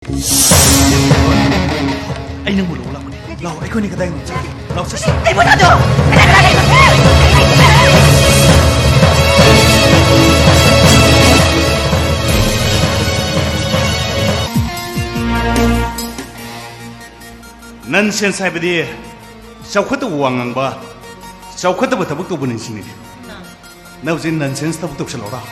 Ay nang mulu lang ni. Law, ay ko ni kadayang mo. Law sa. Ay mo na do. Nonsense haibadi. Chawkhata wangang ba. Chawkhata ba tabuk tobun sini. Na uzin nonsense tabuk tok salora.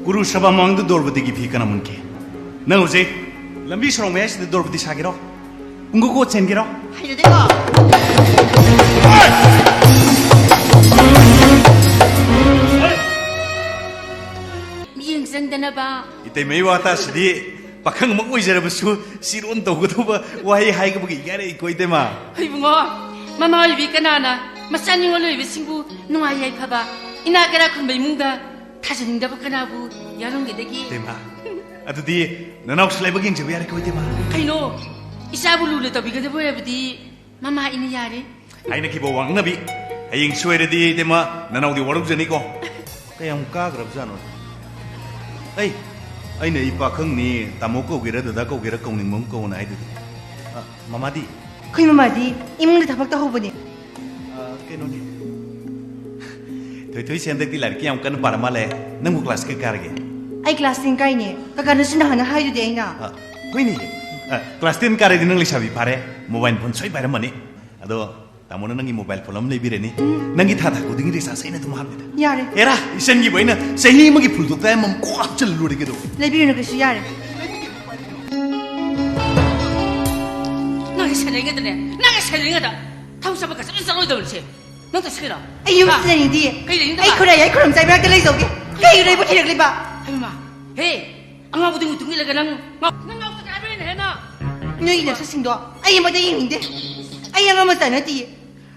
Guru Sabha mang the Dorbati give Hikana Munke. No, say, Lambi Romesh the Dorbati Sagiro. Ungo Sengiro. Being Zandanaba. It may wata Sidi, Pakang Moisabasu, Sirun Togotoba, why Hagabi Gary Koitema. Mama Vikanana, Masani Olu Singu, no I Paba, Inagara Kumbemunga. 타전인가 보까나부 야롱게 되기 대마 아두디 너나 혹시 레버깅 저 야래 거기 대마 카이노 이사불루르 더 비가 되보야 부디 마마 이니 야래 아이나 기보 왕나비 아잉 스웨르디 대마 너나 어디 워럭저니고 그냥 까그럽잖아 에이 아이나 이 파컹니 따모고 기라 더다고 기라 공ning 몸고 나이드 마마디 그이 마마디 이몽리 다박다 호보니 깨노니 Tôi xem được tí lại cái ông cần para male, nâng một class cái cả cái. Ai class tin cái này, các cái nó xin hàng hai đứa đấy na. Quên đi, class tin cả cái nâng lịch sabi pare, mobile phone xoay para mani. Ado, tamu nâng cái mobile phone lấy bire ni, nâng cái thà thà cố định đi sa say na tụm ham đi. Yare. Era, isen cái vậy na, say hi mà cái phul tụt tay mà quá chân lùi cái đó. Lấy bire nó cái gì yare. 나게 살링가 되네. 나게 살링가 다. 타우 사바 가서 인사 로이도 그렇지. 너도 시끄러. Ai yêu cái này đi. Ai khơi này ai khơi làm sao mà cái lấy dầu cái. Cái này bút chỉ được lấy ba. 하이마, 헤이, 앙아 부딩 우뚱이라가 난 없어 가면 해나. 너희 녀석 생도. Ai mà đây nhìn đi. Ai yang mà tại nó đi.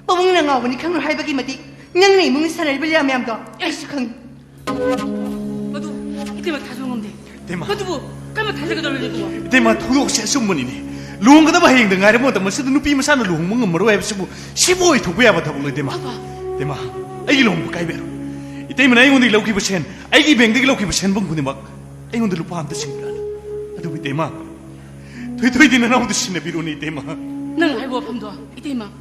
Bao mông nàng ngầu mình không hay bao cái mà đi. Nhưng này mông sao này bây giờ làm đó. Ai sức không. 너도 이때만 다 좋은 건데. 대마. 너도 뭐 까만 달래가 돌리고. 대마 도둑 세수문이니. luong kada bahing de ngare mo ta masid nupi masana luong mo ngomro ay sibu siboy to kuya ba ta bulu tema tema ay luong kai bero itay man ay ngundi lawki basen ay beng de lawki basen bang kundi mak ay ngundi lupa am ta singran adu bi tema toy toy din na udu sin biro ni tema nang ay wo pamdo itima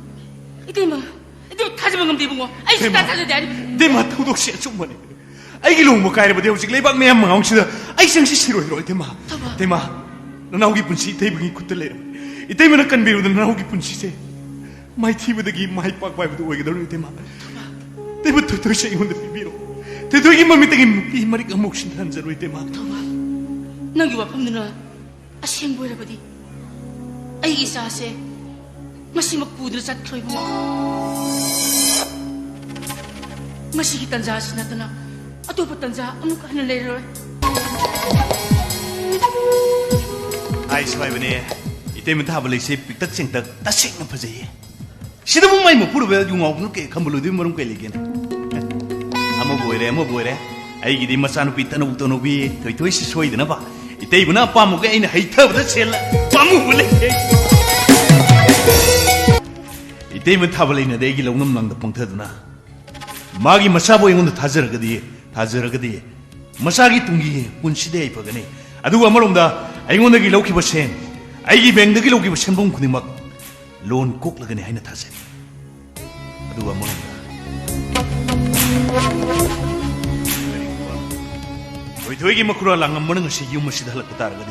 타지 방금 대본 거 아이 스타 타지 대 아니 tema 도둑 세수문이 ay luong mo kai ba de usik lebak me am ngong sida ay singsi siro hiro tema tema 나오기 분시 대붕이 굳들래요. 이때면 간 배우는 나오기 분시세. 마이 티브드기 마이 빡바이브도 오게 돌릴 때마. 때부터 도시 이혼들 비비로. 대도기 맘이 되게 이 말이 까먹신 한 자로 이때마. 도마. 나기와 밤누나 아시행 보이라 버디. 아이기 사세. 마시막 부들 sat로이 보. 마시기 단자 하시나더나. 아또버 단자 아무거 하늘 내려. Ai soi bên này, item mình thà beli sip tất sinh tất, tất sinh nó phải gì? Sĩ đó muốn mai mà phụ về dùng ngọc nó kệ không beli đi mà không kệ liền. Amo buổi đấy, ai cái đi mà sao nó bị tao nó bị thôi sĩ soi được nó ba. Item mình apa một cái này hay thơ tất sinh là, apa một beli. Item mình thà beli này đây cái lâu năm nang được bằng thơ đó na. Magi masa boy ngon thazar cái đi, masa cái tung cái pun sĩ đây phải cái này. 아두가 말om다 아이고네기 로키 버센 아이기 뱅드기 로키 버센 봉 군이막 론 꼭라그네 하이나 타세 아두가 말om다 토이토이기 막쿠라 랑암 머는 것이 유머시다 할까 따라가디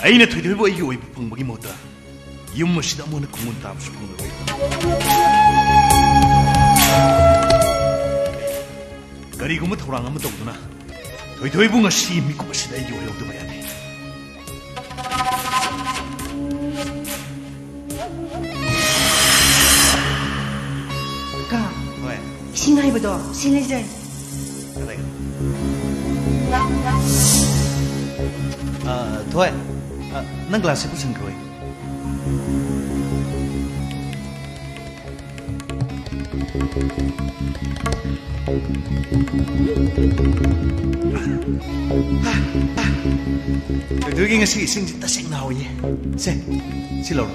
아이네 토이토이보 이기 오이 펑벅이 못다 유머시다 뭐는 공문 다음 수풍을 오이 그리고 뭐 토랑하면 또구나 토이토이 bunga si miku masida iyo yo to bayani. Ka. Thôi. Xin hay bado, xin lấy dây. Thôi. Nang glass ko sing koy. Tôi nghĩ ngasi sinh tasik na hoye. Se, si lor.